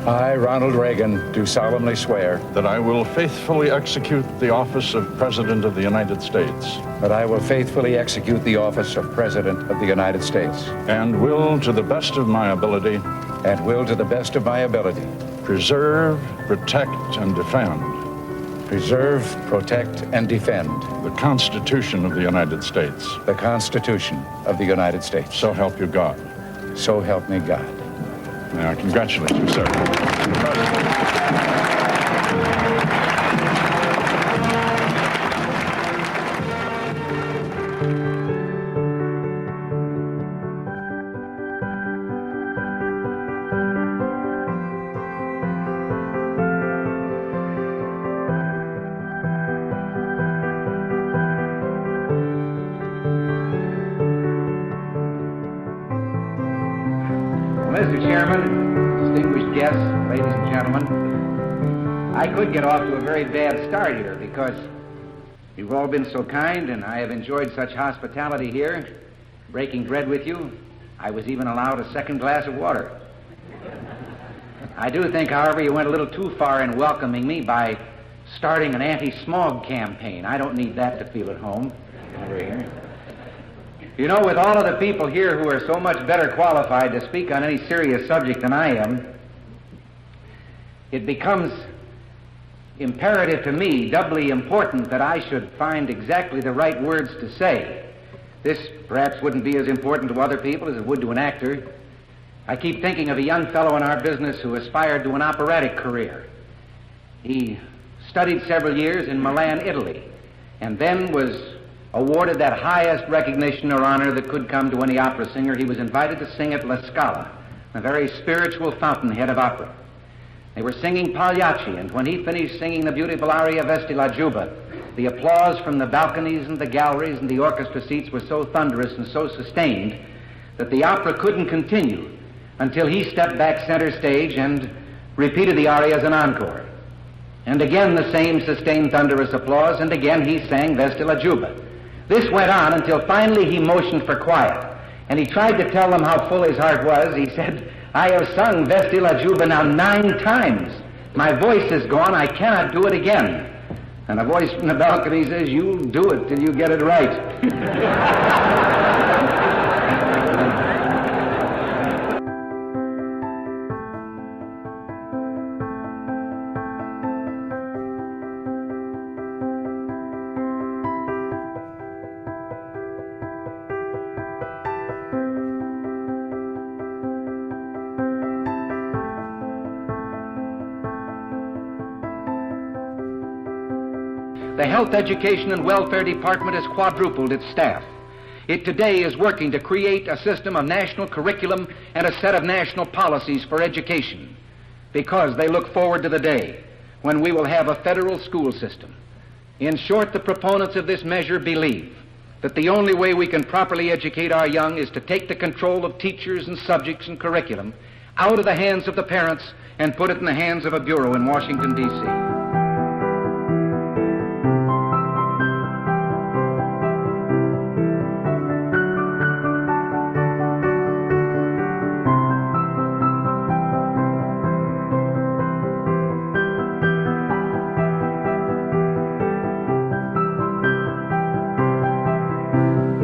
I, Ronald Reagan, do solemnly swear that I will faithfully execute the office of President of the United States that I will faithfully execute the office of President of the United States and will, to the best of my ability, preserve, protect, and defend the Constitution of the United States. The Constitution of the United States. So help you God. So help me God. May I congratulate you, sir. Mr. Chairman, distinguished guests, ladies and gentlemen, I could get off to a very bad start here because you've all been so kind and I have enjoyed such hospitality here, breaking bread with you. I was even allowed a second glass of water. I do think, however, you went a little too far in welcoming me by starting an anti-smog campaign. I don't need that to feel at home over here. You know, with all of the people here who are so much better qualified to speak on any serious subject than I am, it becomes imperative to me, doubly important, that I should find exactly the right words to say. This perhaps wouldn't be as important to other people as it would to an actor. I keep thinking of a young fellow in our business who aspired to an operatic career. He studied several years in Milan, Italy, and then was awarded that highest recognition or honor that could come to any opera singer. He was invited to sing at La Scala, a very spiritual fountainhead of opera. They were singing Pagliacci, and when he finished singing the beautiful aria Vesti la Giubba, the applause from the balconies and the galleries and the orchestra seats were so thunderous and so sustained that the opera couldn't continue until he stepped back center stage and repeated the aria as an encore. And again the same sustained thunderous applause, and again he sang Vesti la Giubba. This went on until finally he motioned for quiet, and he tried to tell them how full his heart was. He said, "I have sung Vesti la Giubba now 9 times. My voice is gone. I cannot do it again." And a voice from the balcony says, "You'll do it till you get it right." The Health, Education, and Welfare Department has quadrupled its staff. It today is working to create a system of national curriculum and a set of national policies for education, because they look forward to the day when we will have a federal school system. In short, the proponents of this measure believe that the only way we can properly educate our young is to take the control of teachers and subjects and curriculum out of the hands of the parents and put it in the hands of a bureau in Washington, D.C.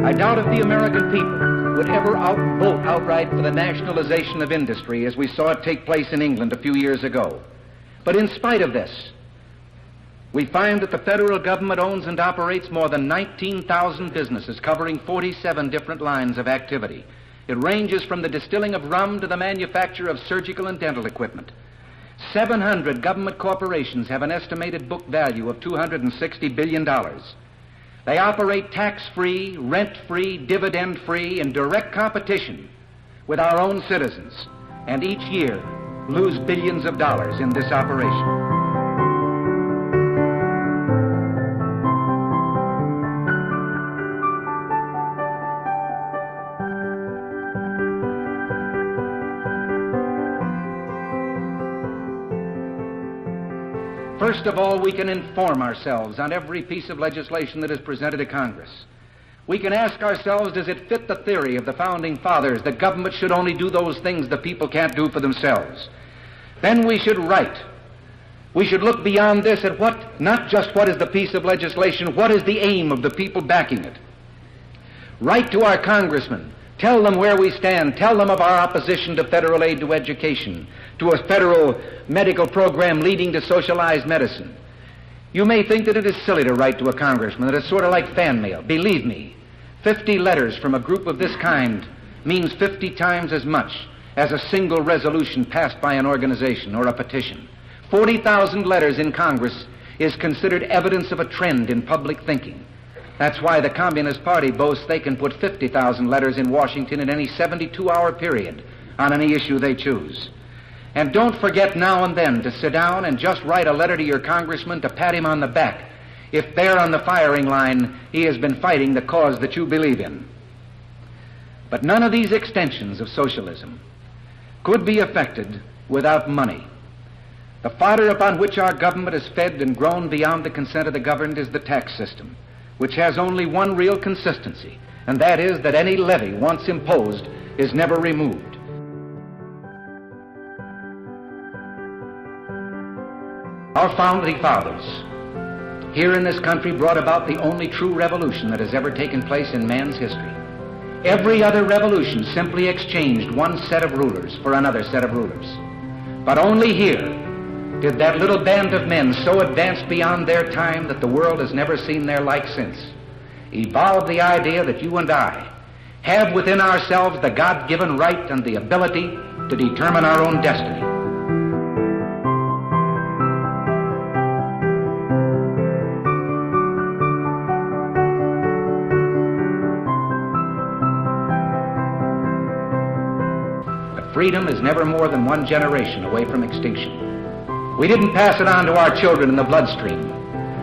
I doubt if the American people would ever vote outright for the nationalization of industry as we saw it take place in England a few years ago. But in spite of this, we find that the federal government owns and operates more than 19,000 businesses covering 47 different lines of activity. It ranges from the distilling of rum to the manufacture of surgical and dental equipment. 700 government corporations have an estimated book value of $260 billion. They operate tax-free, rent-free, dividend-free, in direct competition with our own citizens, and each year lose billions of dollars in this operation. First of all, we can inform ourselves on every piece of legislation that is presented to Congress. We can ask ourselves, does it fit the theory of the Founding Fathers that government should only do those things the people can't do for themselves? Then we should write. We should look beyond this at not just what is the piece of legislation, what is the aim of the people backing it. Write to our congressmen. Tell them where we stand. Tell them of our opposition to federal aid to education, to a federal medical program leading to socialized medicine. You may think that it is silly to write to a congressman, that it's sort of like fan mail. Believe me, 50 letters from a group of this kind means 50 times as much as a single resolution passed by an organization or a petition. 40,000 letters in Congress is considered evidence of a trend in public thinking. That's why the Communist Party boasts they can put 50,000 letters in Washington in any 72-hour period on any issue they choose. And don't forget now and then to sit down and just write a letter to your congressman to pat him on the back if there on the firing line he has been fighting the cause that you believe in. But none of these extensions of socialism could be effected without money. The fodder upon which our government is fed and grown beyond the consent of the governed is the tax system, which has only one real consistency, and that is that any levy once imposed is never removed. Our founding fathers here in this country brought about the only true revolution that has ever taken place in man's history. Every other revolution simply exchanged one set of rulers for another set of rulers. But only here did that little band of men, so advanced beyond their time that the world has never seen their like since, evolve the idea that you and I have within ourselves the God-given right and the ability to determine our own destiny. But freedom is never more than one generation away from extinction. We didn't pass it on to our children in the bloodstream.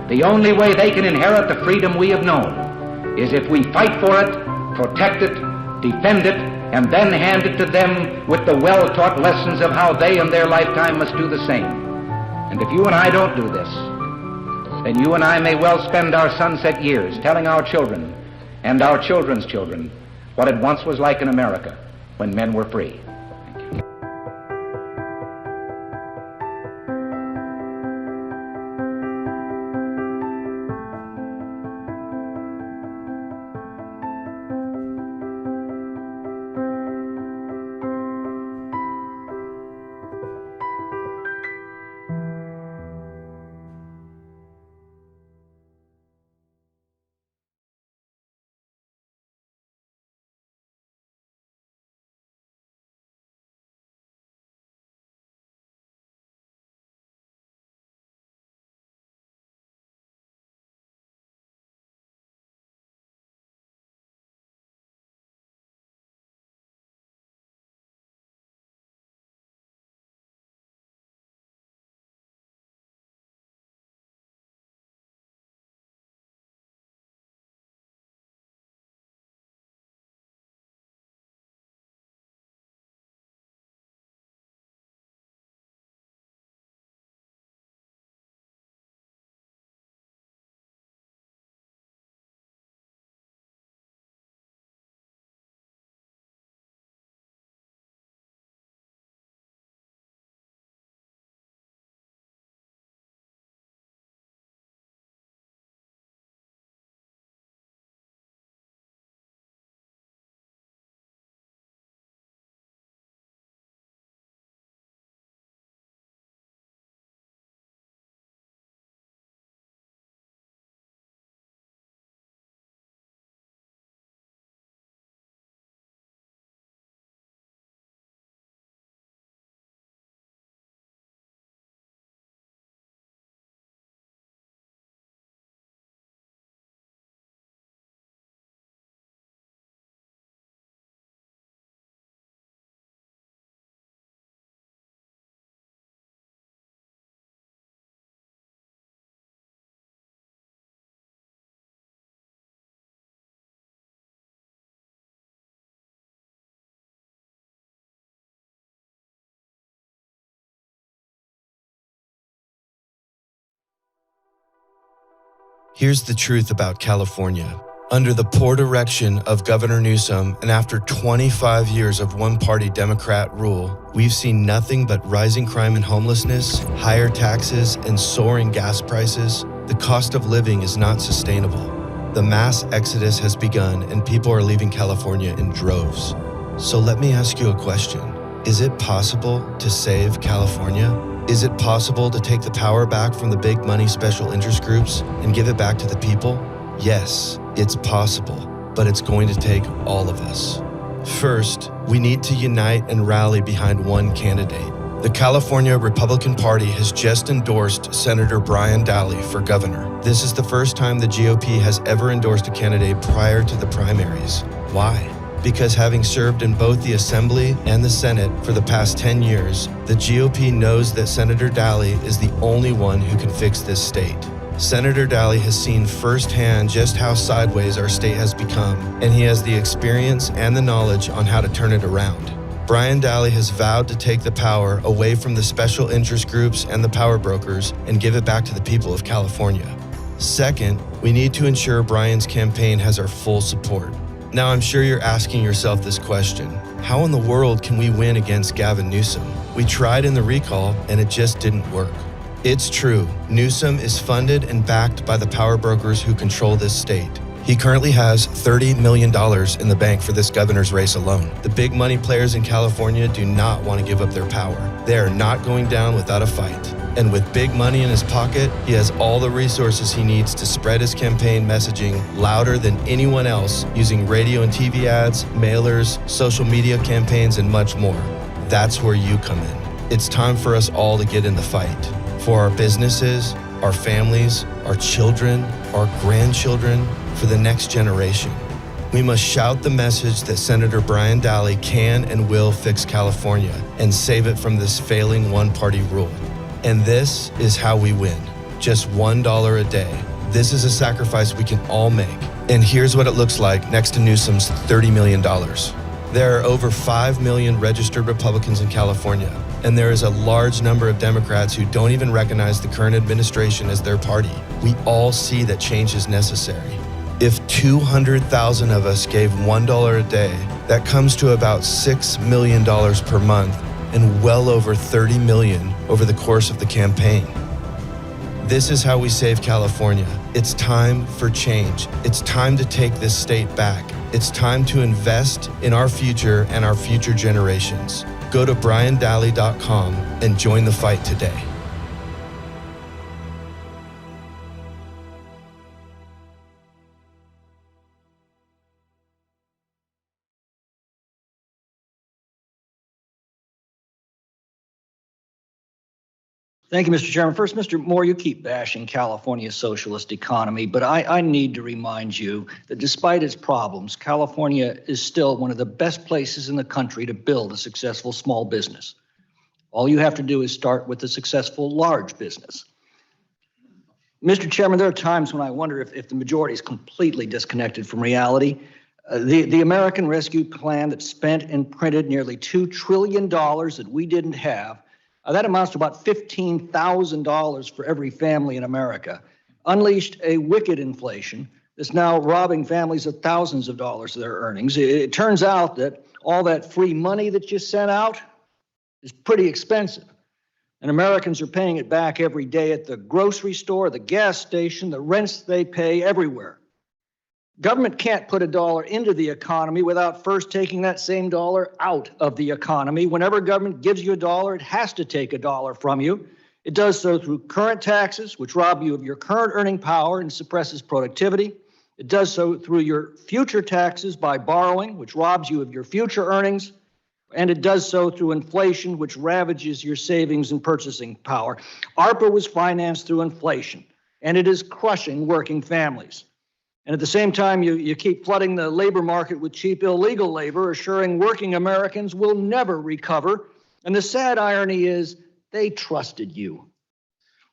The only way they can inherit the freedom we have known is if we fight for it, protect it, defend it, and then hand it to them with the well-taught lessons of how they in their lifetime must do the same. And if you and I don't do this, then you and I may well spend our sunset years telling our children and our children's children what it once was like in America when men were free. Here's the truth about California. Under the poor direction of Governor Newsom, and after 25 years of one-party Democrat rule, we've seen nothing but rising crime and homelessness, higher taxes, and soaring gas prices. The cost of living is not sustainable. The mass exodus has begun, and people are leaving California in droves. So let me ask you a question. Is it possible to save California? Is it possible to take the power back from the big money special interest groups and give it back to the people? Yes, it's possible, but it's going to take all of us. First, we need to unite and rally behind one candidate. The California Republican Party has just endorsed Senator Brian Daly for governor. This is the first time the GOP has ever endorsed a candidate prior to the primaries. Why? Because having served in both the Assembly and the Senate for the past 10 years, the GOP knows that Senator Daly is the only one who can fix this state. Senator Daly has seen firsthand just how sideways our state has become, and he has the experience and the knowledge on how to turn it around. Brian Daly has vowed to take the power away from the special interest groups and the power brokers and give it back to the people of California. Second, we need to ensure Brian's campaign has our full support. Now, I'm sure you're asking yourself this question: how in the world can we win against Gavin Newsom? We tried in the recall, and it just didn't work. It's true, Newsom is funded and backed by the power brokers who control this state. He currently has $30 million in the bank for this governor's race alone. The big money players in California do not want to give up their power. They are not going down without a fight. And with big money in his pocket, he has all the resources he needs to spread his campaign messaging louder than anyone else, using radio and TV ads, mailers, social media campaigns, and much more. That's where you come in. It's time for us all to get in the fight. For our businesses, our families, our children, our grandchildren, for the next generation. We must shout the message that Senator Brian Daly can and will fix California and save it from this failing one-party rule. And this is how we win. Just $1 a day. This is a sacrifice we can all make. And here's what it looks like next to Newsom's $30 million. There are over 5 million registered Republicans in California, and there is a large number of Democrats who don't even recognize the current administration as their party. We all see that change is necessary. If 200,000 of us gave $1 a day, that comes to about $6 million per month and well over $30 million over the course of the campaign. This is how we save California. It's time for change. It's time to take this state back. It's time to invest in our future and our future generations. Go to briandaly.com and join the fight today. Thank you, Mr. Chairman. First, Mr. Moore, you keep bashing California's socialist economy, but I need to remind you that despite its problems, California is still one of the best places in the country to build a successful small business. All you have to do is start with a successful large business. Mr. Chairman, there are times when I wonder if the majority is completely disconnected from reality. The American Rescue Plan that spent and printed nearly $2 trillion that we didn't have, that amounts to about $15,000 for every family in America, unleashed a wicked inflation that's now robbing families of thousands of dollars of their earnings. It turns out that all that free money that you sent out is pretty expensive, and Americans are paying it back every day at the grocery store, the gas station, the rents they pay everywhere. Government can't put a dollar into the economy without first taking that same dollar out of the economy. Whenever government gives you a dollar, it has to take a dollar from you. It does so through current taxes, which rob you of your current earning power and suppresses productivity. It does so through your future taxes by borrowing, which robs you of your future earnings. And it does so through inflation, which ravages your savings and purchasing power. ARPA was financed through inflation, and it is crushing working families. And at the same time, you keep flooding the labor market with cheap illegal labor, assuring working Americans will never recover. And the sad irony is they trusted you.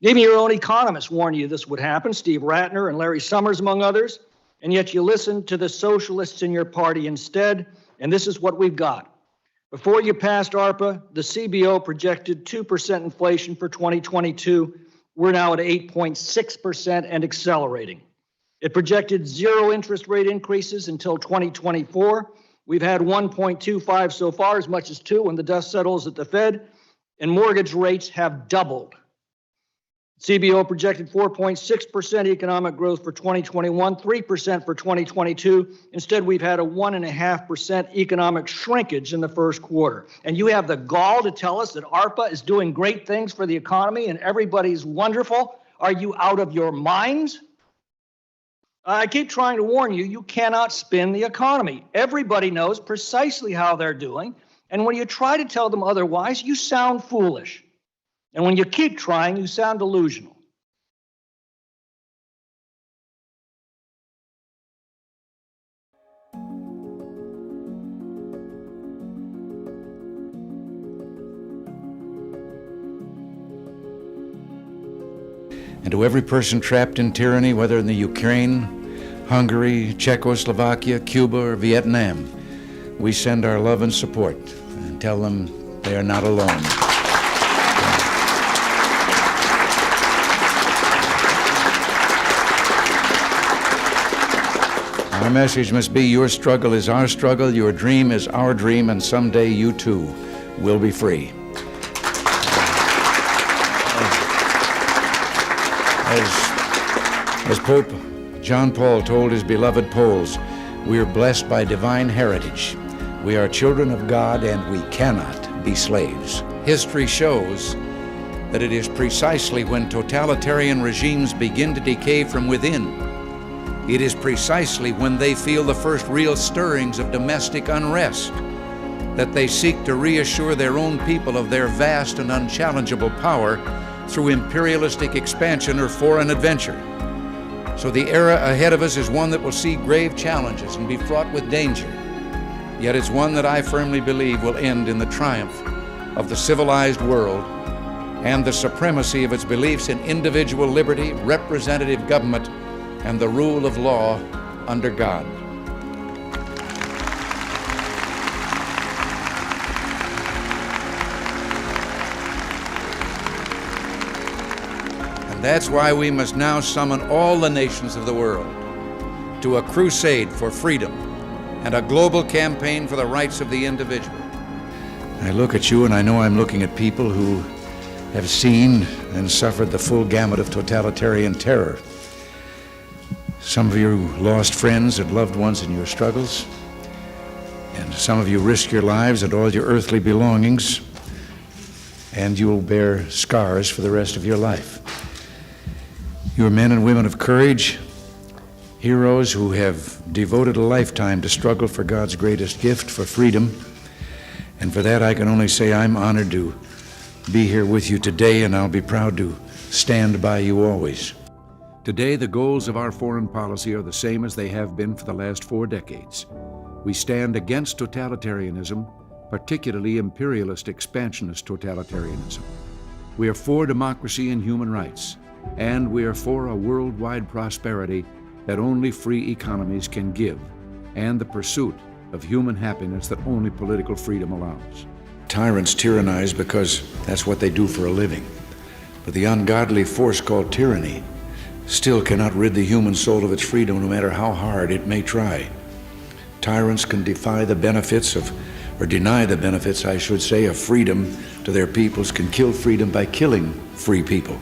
Even your own economists warned you this would happen, Steve Ratner and Larry Summers, among others. And yet you listened to the socialists in your party instead, and this is what we've got. Before you passed ARPA, the CBO projected 2% inflation for 2022. We're now at 8.6% and accelerating. It projected 0 interest rate increases until 2024. We've had 1.25 so far, as much as 2 when the dust settles at the Fed, and mortgage rates have doubled. CBO projected 4.6% economic growth for 2021, 3% for 2022. Instead, we've had a 1.5% economic shrinkage in the first quarter. And you have the gall to tell us that ARPA is doing great things for the economy and everybody's wonderful. Are you out of your minds? I keep trying to warn you, you cannot spin the economy. Everybody knows precisely how they're doing. And when you try to tell them otherwise, you sound foolish. And when you keep trying, you sound delusional. And to every person trapped in tyranny, whether in the Ukraine, Hungary, Czechoslovakia, Cuba, or Vietnam, we send our love and support and tell them they are not alone. Our message must be, your struggle is our struggle, your dream is our dream, and someday you too will be free. As Pope John Paul told his beloved Poles, we are blessed by divine heritage. We are children of God, and we cannot be slaves. History shows that it is precisely when totalitarian regimes begin to decay from within, it is precisely when they feel the first real stirrings of domestic unrest, that they seek to reassure their own people of their vast and unchallengeable power through imperialistic expansion or foreign adventure. So the era ahead of us is one that will see grave challenges and be fraught with danger. Yet it's one that I firmly believe will end in the triumph of the civilized world and the supremacy of its beliefs in individual liberty, representative government, and the rule of law under God. That's why we must now summon all the nations of the world to a crusade for freedom and a global campaign for the rights of the individual. I look at you and I know I'm looking at people who have seen and suffered the full gamut of totalitarian terror. Some of you lost friends and loved ones in your struggles, and some of you risked your lives and all your earthly belongings, and you will bear scars for the rest of your life. You are men and women of courage, heroes who have devoted a lifetime to struggle for God's greatest gift, for freedom. And for that, I can only say I'm honored to be here with you today, and I'll be proud to stand by you always. Today, the goals of our foreign policy are the same as they have been for the last 4 decades. We stand against totalitarianism, particularly imperialist expansionist totalitarianism. We are for democracy and human rights, and we are for a worldwide prosperity that only free economies can give, and the pursuit of human happiness that only political freedom allows. Tyrants tyrannize because that's what they do for a living. But the ungodly force called tyranny still cannot rid the human soul of its freedom, no matter how hard it may try. Tyrants can deny the benefits, I should say, of freedom to their peoples, can kill freedom by killing free people.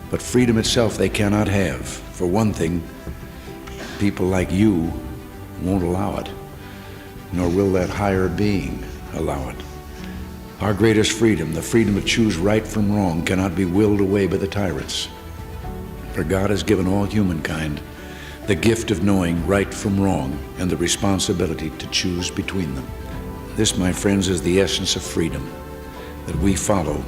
But freedom itself they cannot have. For one thing, people like you won't allow it, nor will that higher being allow it. Our greatest freedom, the freedom to choose right from wrong, cannot be willed away by the tyrants. For God has given all humankind the gift of knowing right from wrong and the responsibility to choose between them. This, my friends, is the essence of freedom, that we follow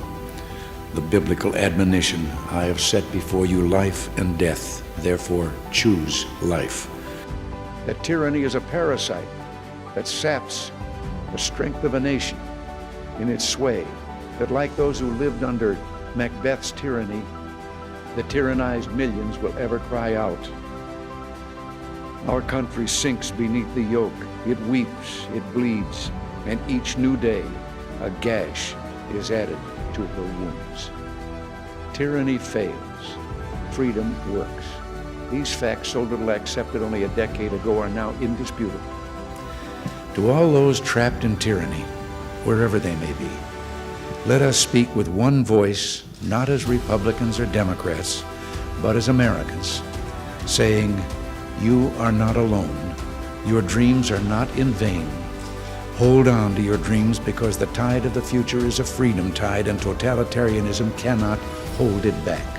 the biblical admonition, I have set before you life and death, therefore choose life. That tyranny is a parasite that saps the strength of a nation in its sway, that like those who lived under Macbeth's tyranny, the tyrannized millions will ever cry out. Our country sinks beneath the yoke, it weeps, it bleeds, and each new day a gash is added to her wounds. Tyranny fails, freedom works. These facts, so little accepted only a decade ago, are now indisputable. To all those trapped in tyranny, wherever they may be, let us speak with one voice, not as Republicans or Democrats, but as Americans, saying, you are not alone. Your dreams are not in vain. Hold on to your dreams, because the tide of the future is a freedom tide, and totalitarianism cannot hold it back.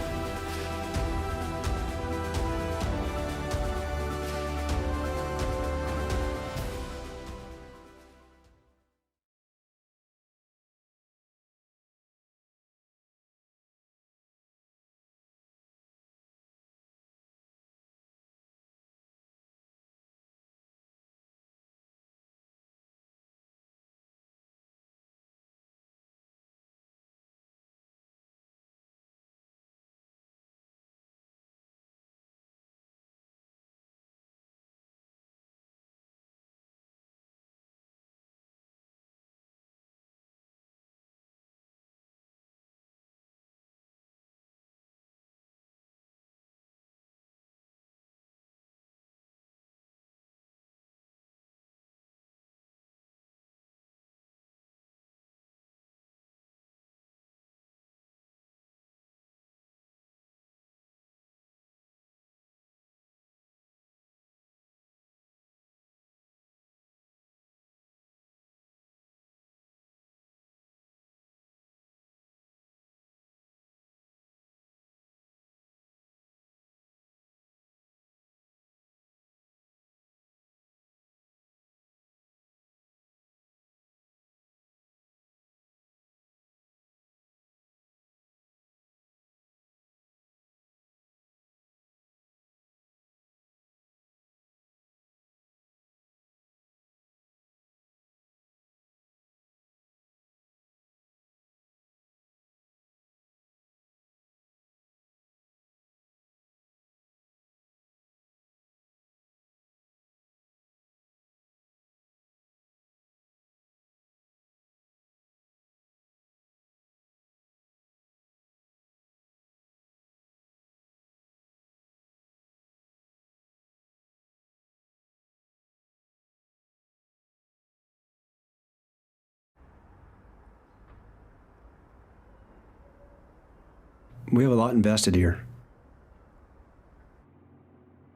We have a lot invested here.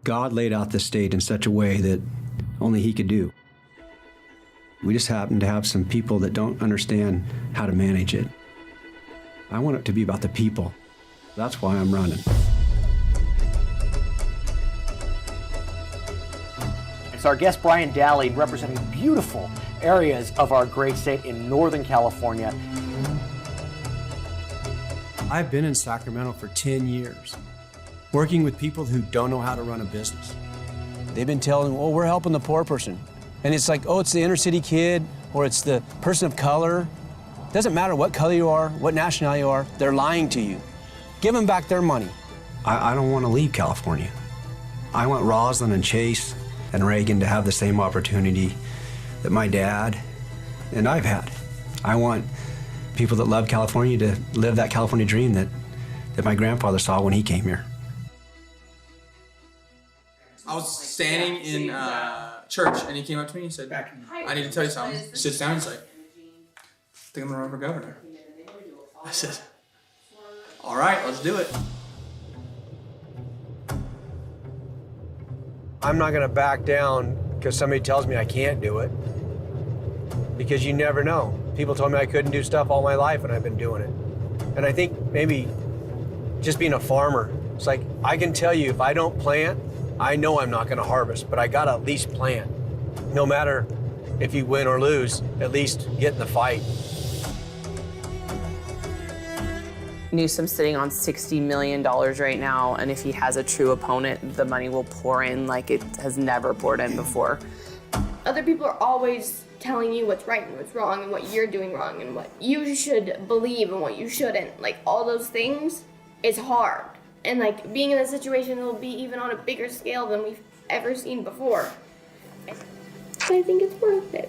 God laid out the state in such a way that only He could do. We just happen to have some people that don't understand how to manage it. I want it to be about the people. That's why I'm running. It's our guest Brian Daly, representing beautiful areas of our great state in Northern California. I've been in Sacramento for 10 years, working with people who don't know how to run a business. They've been telling, oh, we're helping the poor person. And it's like, oh, it's the inner city kid, or it's the person of color. Doesn't matter what color you are, what nationality you are, they're lying to you. Give them back their money. I don't want to leave California. I want Roslyn and Chase and Reagan to have the same opportunity that my dad and I've had. I want people that love California to live that California dream that my grandfather saw when he came here. I was standing in church, and he came up to me and he said, I need to tell you something. He sits down and he's like, I think I'm gonna run for governor. I said, all right, let's do it. I'm not gonna back down because somebody tells me I can't do it, because you never know. People told me I couldn't do stuff all my life, and I've been doing it. And I think maybe just being a farmer, it's like, I can tell you if I don't plant, I know I'm not gonna harvest, but I gotta at least plant. No matter if you win or lose, at least get in the fight. Newsom's sitting on $60 million right now, and if he has a true opponent, the money will pour in like it has never poured in before. Other people are always telling you what's right and what's wrong and what you're doing wrong and what you should believe and what you shouldn't. Like, all those things is hard. And like, being in this situation will be even on a bigger scale than we've ever seen before. I think it's worth it.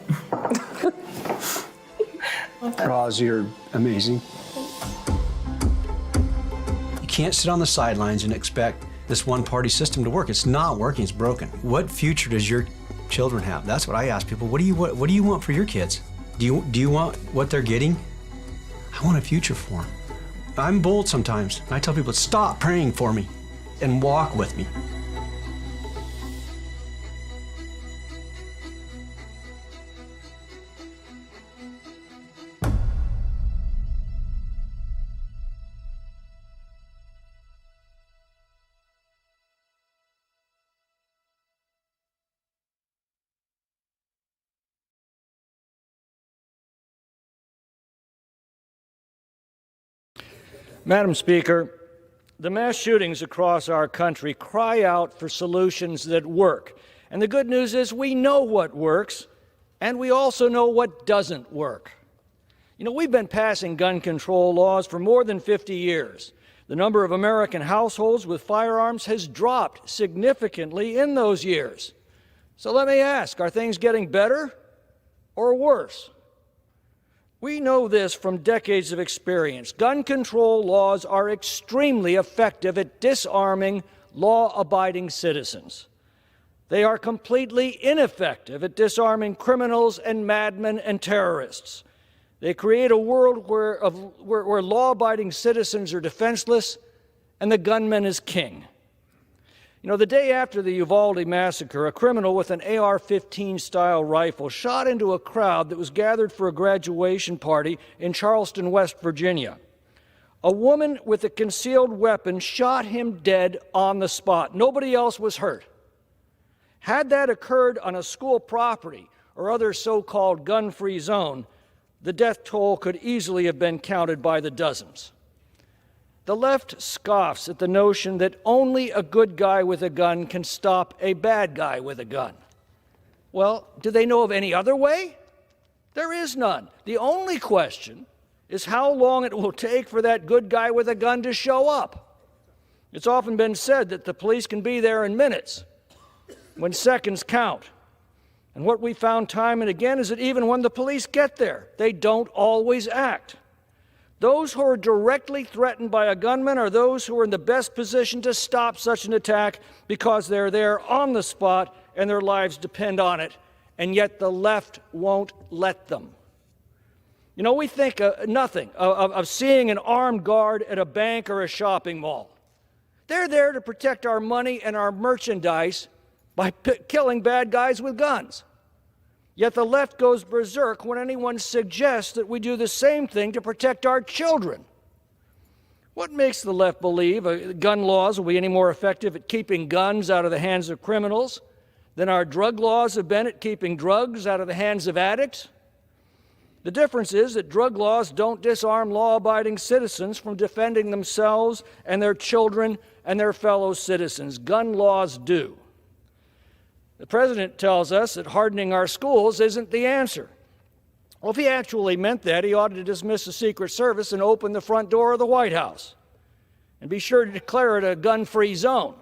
Roz, you're amazing. You can't sit on the sidelines and expect this one-party system to work. It's not working, it's broken. What future does your children have? That's what I ask people. What do you want for your kids? Do you want what they're getting? I want a future for them. I'm bold sometimes. I tell people, stop praying for me and walk with me. Madam Speaker, the mass shootings across our country cry out for solutions that work. And the good news is we know what works, and we also know what doesn't work. You know, we've been passing gun control laws for more than 50 years. The number of American households with firearms has dropped significantly in those years. So let me ask, are things getting better or worse? We know this from decades of experience. Gun control laws are extremely effective at disarming law-abiding citizens. They are completely ineffective at disarming criminals and madmen and terrorists. They create a world where law-abiding citizens are defenseless and the gunman is king. You know, the day after the Uvalde massacre, a criminal with an AR-15 style rifle shot into a crowd that was gathered for a graduation party in Charleston, West Virginia. A woman with a concealed weapon shot him dead on the spot. Nobody else was hurt. Had that occurred on a school property or other so-called gun-free zone, the death toll could easily have been counted by the dozens. The left scoffs at the notion that only a good guy with a gun can stop a bad guy with a gun. Well, do they know of any other way? There is none. The only question is how long it will take for that good guy with a gun to show up. It's often been said that the police can be there in minutes, when seconds count. And what we found time and again is that even when the police get there, they don't always act. Those who are directly threatened by a gunman are those who are in the best position to stop such an attack because they're there on the spot and their lives depend on it, and yet the left won't let them. You know, we think nothing of seeing an armed guard at a bank or a shopping mall. They're there to protect our money and our merchandise by killing bad guys with guns. Yet the left goes berserk when anyone suggests that we do the same thing to protect our children. What makes the left believe gun laws will be any more effective at keeping guns out of the hands of criminals than our drug laws have been at keeping drugs out of the hands of addicts? The difference is that drug laws don't disarm law-abiding citizens from defending themselves and their children and their fellow citizens. Gun laws do. The president tells us that hardening our schools isn't the answer. Well, if he actually meant that, he ought to dismiss the Secret Service and open the front door of the White House and be sure to declare it a gun-free zone.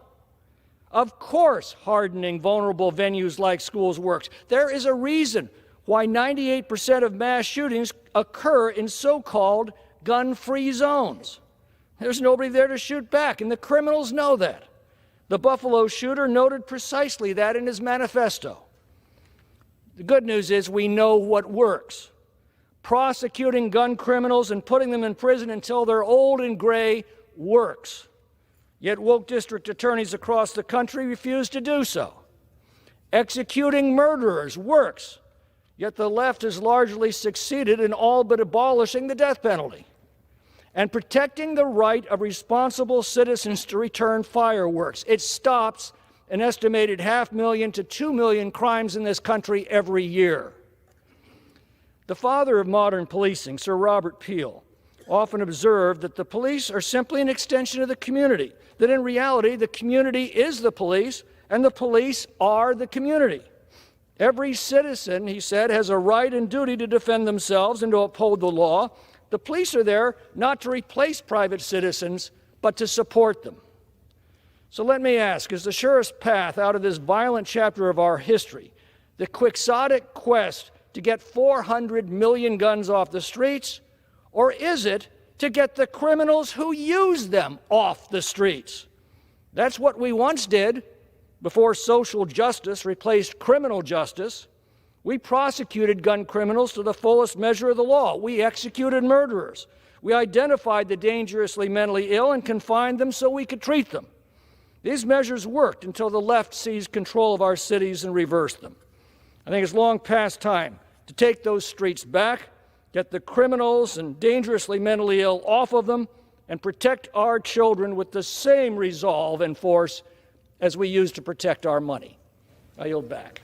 Of course, hardening vulnerable venues like schools works. There is a reason why 98% of mass shootings occur in so-called gun-free zones. There's nobody there to shoot back, and the criminals know that. The Buffalo shooter noted precisely that in his manifesto. The good news is we know what works. Prosecuting gun criminals and putting them in prison until they're old and gray works. Yet woke district attorneys across the country refuse to do so. Executing murderers works. Yet the left has largely succeeded in all but abolishing the death penalty. And protecting the right of responsible citizens to return fireworks. It stops an estimated 500,000 to 2 million crimes in this country every year. The father of modern policing, Sir Robert Peel, often observed that the police are simply an extension of the community, that in reality the community is the police and the police are the community. Every citizen, he said, has a right and duty to defend themselves and to uphold the law. The police are there not to replace private citizens, but to support them. So let me ask, is the surest path out of this violent chapter of our history the quixotic quest to get 400 million guns off the streets, or is it to get the criminals who use them off the streets? That's what we once did before social justice replaced criminal justice. We prosecuted gun criminals to the fullest measure of the law. We executed murderers. We identified the dangerously mentally ill and confined them so we could treat them. These measures worked until the left seized control of our cities and reversed them. I think it's long past time to take those streets back, get the criminals and dangerously mentally ill off of them, and protect our children with the same resolve and force as we use to protect our money. I yield back.